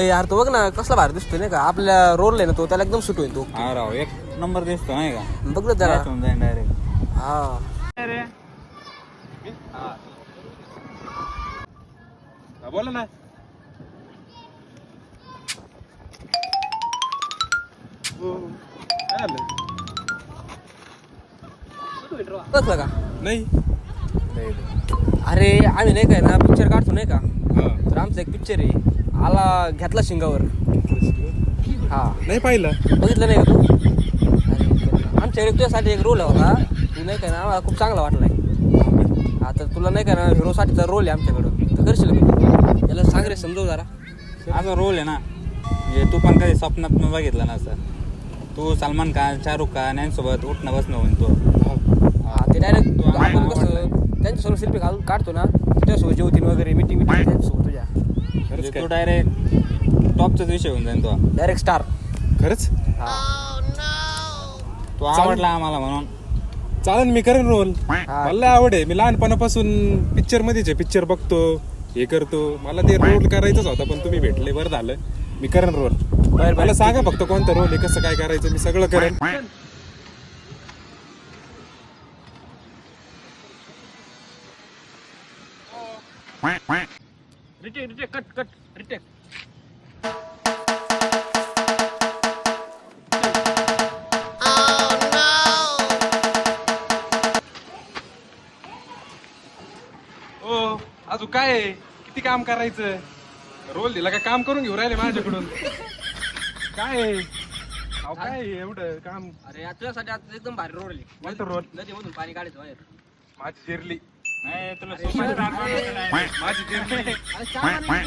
यार तो बघ ना कसला भारी दिसतोय नाही का आपल्या रोल आहे ना तो त्याला एकदम सुट होईल तो. हा राव एक नंबर दिसतो नाही का बघ ना त्याला. डायरेक्ट हा बोला ना. बघलं का नाही. अरे आम्ही नाही काय ना पिक्चर काढतो नाही का हा. तर आमचा एक पिक्चर आहे आला घेतला शिंगावर. हा नाही पाहिलं. बघितलं नाही का तू. अरे आमच्याकडे तुझ्यासाठी एक रोल होता तू नाही काय ना आम्हाला खूप चांगला वाटलाय. हा तर तुला नाही का ना हिरोसाठीचा रोल आहे आमच्याकडं तर करशील का त्याला सांग रे समजव जरा. असा रोल आहे ना म्हणजे तू पण कधी स्वप्नात न बघितलं ना असं. तू सलमान खान शाहरुख खान यांच्यासोबत उठणं बसणं होईन तो. हा ते डायरेक्ट आपण कसं त्यांच्यासोबत सेल्फी घालून काढतो ना त्याच्यासोबत जेवतीन वगैरे मिटिंग त्यांच्यासोबत तुझ्या खरंच तू काय? डायरेक्ट टॉपचाच विषय होऊन जाईल तो. Direct star. खरंच तो आवडला आम्हाला म्हणून. चालन मी करेन रोल. मला आवड आहे. मी लहानपणापासून पिक्चर मध्येच आहे. पिक्चर बघतो हे करतो. मला ते रोल करायचाच होता पण तुम्ही भेटले बरं झालं. मी करेन रोल. मला सांगा फक्त कोणता रोल आहे कसं काय करायचं मी सगळं करेन. ओ अजून काय आहे? किती काम करायचं. रोल दिला का काम करून घेऊ राहिले माझ्याकडून. काय आहे? अहो काय आहे एवढं काम. अरे तुझ्यासाठी आता एकदम भारी रोल आहे. कोणतं रोल. नदीमधून पाणी काढायचं बाहेर. माझी जिरली. नाही तुला माझी जिरली. अरे